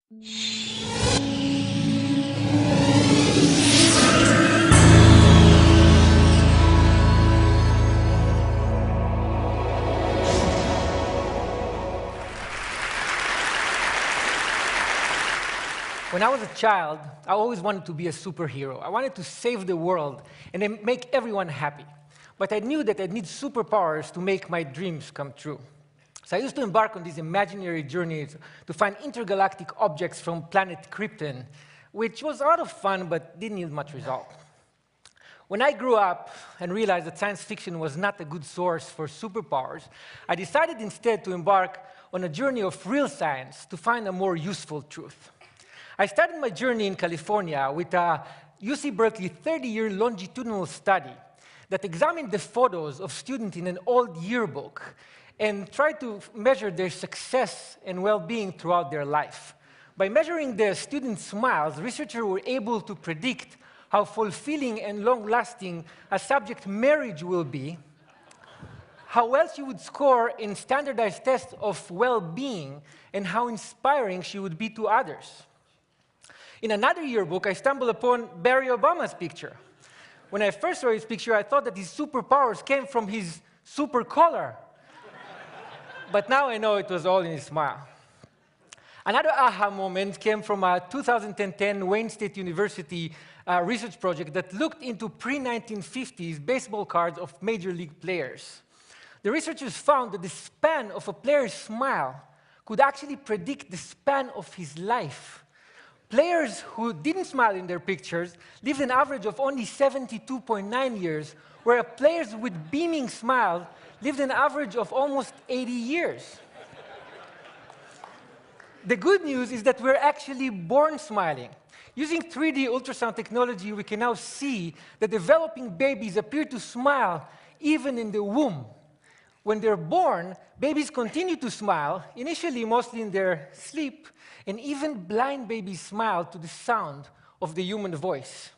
When I was a child, I always wanted to be a superhero. I wanted to save the world and then make everyone happy. But I knew that I'd need superpowers to make my dreams come true. So I used to embark on these imaginary journeys to find intergalactic objects from planet Krypton, which was a lot of fun but didn't yield much result. When I grew up and realized that science fiction was not a good source for superpowers, I decided instead to embark on a journey of real science to find a more useful truth. I started my journey in California with a UC Berkeley 30-year longitudinal study that examined the photos of students in an old yearbook and tried to measure their success and well-being throughout their life. By measuring the students' smiles, researchers were able to predict how fulfilling and long-lasting a subject marriage will be, how well she would score in standardized tests of well-being, and how inspiring she would be to others. In another yearbook, I stumbled upon Barack Obama's picture. When I first saw his picture, I thought that his superpowers came from his super collar. But now I know it was all in his smile. Another aha moment came from a 2010 Wayne State University research project that looked into pre-1950s baseball cards of major league players. The researchers found that the span of a player's smile could actually predict the span of his life. Players who didn't smile in their pictures lived an average of only 72.9 years, whereas players with beaming smiles lived an average of almost 80 years. The good news is that we're actually born smiling. Using 3D ultrasound technology, we can now see that developing babies appear to smile even in the womb. When they're born, babies continue to smile, initially mostly in their sleep, and even blind babies smile to the sound of the human voice.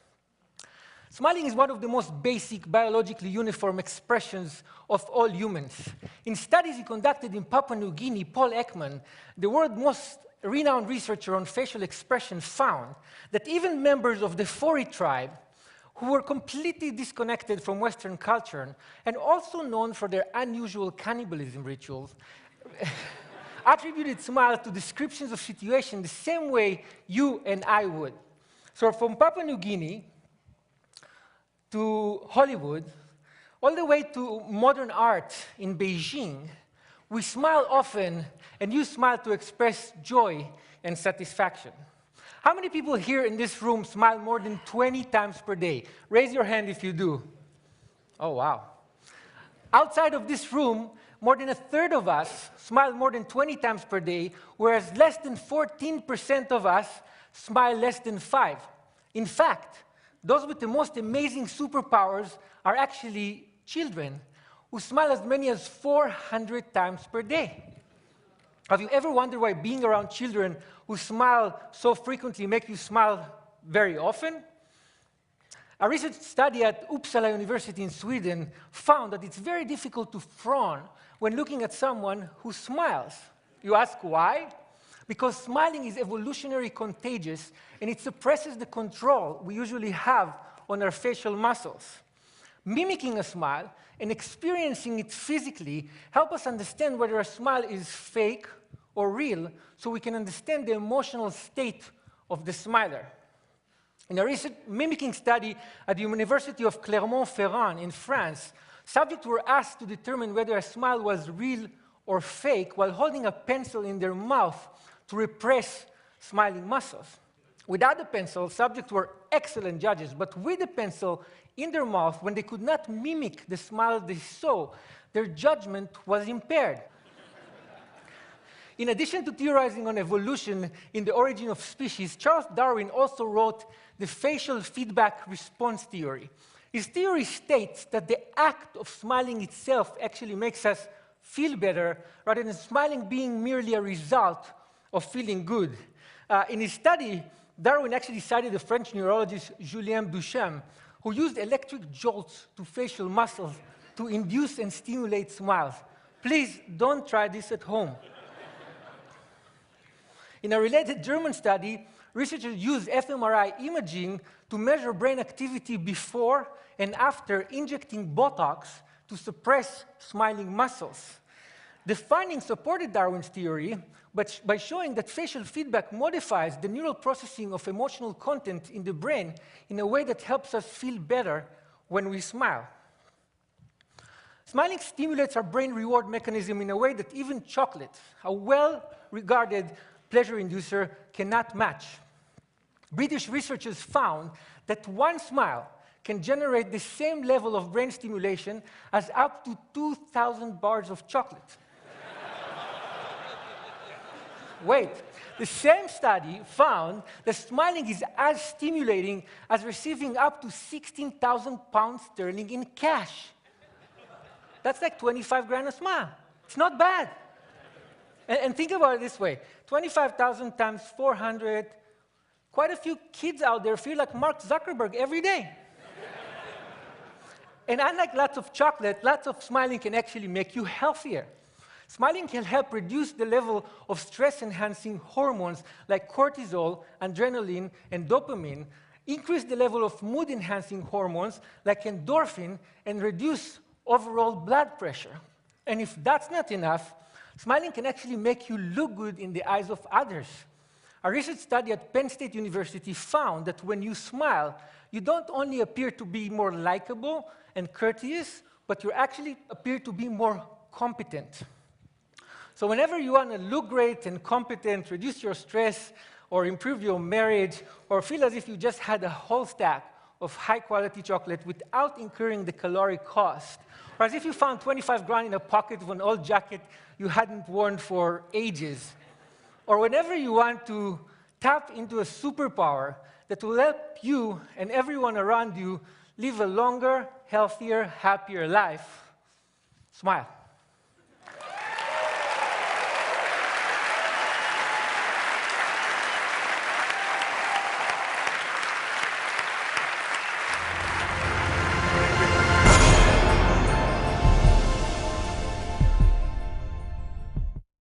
Smiling is one of the most basic biologically uniform expressions of all humans. In studies he conducted in Papua New Guinea, Paul Ekman, the world's most renowned researcher on facial expression, found that even members of the Fori tribe, who were completely disconnected from Western culture and also known for their unusual cannibalism rituals, attributed smiles to descriptions of situations the same way you and I would. So from Papua New Guinea to Hollywood, all the way to modern art in Beijing, we smile often and use smile to express joy and satisfaction. How many people here in this room smile more than 20 times per day? Raise your hand if you do. Oh, wow. Outside of this room, more than a third of us smile more than 20 times per day, whereas less than 14% of us smile less than 5. In fact, those with the most amazing superpowers are actually children, who smile as many as 400 times per day. Have you ever wondered why being around children who smile so frequently make you smile very often? A research study at Uppsala University in Sweden found that it's very difficult to frown when looking at someone who smiles. You ask why? Because smiling is evolutionarily contagious, and it suppresses the control we usually have on our facial muscles. Mimicking a smile and experiencing it physically help us understand whether a smile is fake or real, so we can understand the emotional state of the smiler. In a recent mimicking study at the University of Clermont-Ferrand in France, subjects were asked to determine whether a smile was real or fake while holding a pencil in their mouth to repress smiling muscles. Without the pencil, subjects were excellent judges, but with the pencil in their mouth, when they could not mimic the smile they saw, their judgment was impaired. In addition to theorizing on evolution in the origin of species, Charles Darwin also wrote the facial feedback response theory. His theory states that the act of smiling itself actually makes us feel better, rather than smiling being merely a result of feeling good. In his study, Darwin actually cited the French neurologist Julien Duchamp, who used electric jolts to facial muscles to induce and stimulate smiles. Please don't try this at home. In a related German study, researchers used fMRI imaging to measure brain activity before and after injecting Botox to suppress smiling muscles. The findings supported Darwin's theory by showing that facial feedback modifies the neural processing of emotional content in the brain in a way that helps us feel better when we smile. Smiling stimulates our brain reward mechanism in a way that even chocolate, a well-regarded pleasure inducer, cannot match. British researchers found that one smile can generate the same level of brain stimulation as up to 2,000 bars of chocolate. Wait, the same study found that smiling is as stimulating as receiving up to 16,000 pounds sterling in cash. That's like 25 grand a smile. It's not bad. And think about it this way. 25,000 times 400, quite a few kids out there feel like Mark Zuckerberg every day. And unlike lots of chocolate, lots of smiling can actually make you healthier. Smiling can help reduce the level of stress-enhancing hormones like cortisol, adrenaline, and dopamine, increase the level of mood-enhancing hormones like endorphin, and reduce overall blood pressure. And if that's not enough, smiling can actually make you look good in the eyes of others. A research study at Penn State University found that when you smile, you don't only appear to be more likable and courteous, but you actually appear to be more competent. So whenever you want to look great and competent, reduce your stress, or improve your marriage, or feel as if you just had a whole stack of high-quality chocolate without incurring the caloric cost, or as if you found 25 grand in a pocket of an old jacket you hadn't worn for ages, or whenever you want to tap into a superpower that will help you and everyone around you live a longer, healthier, happier life, smile.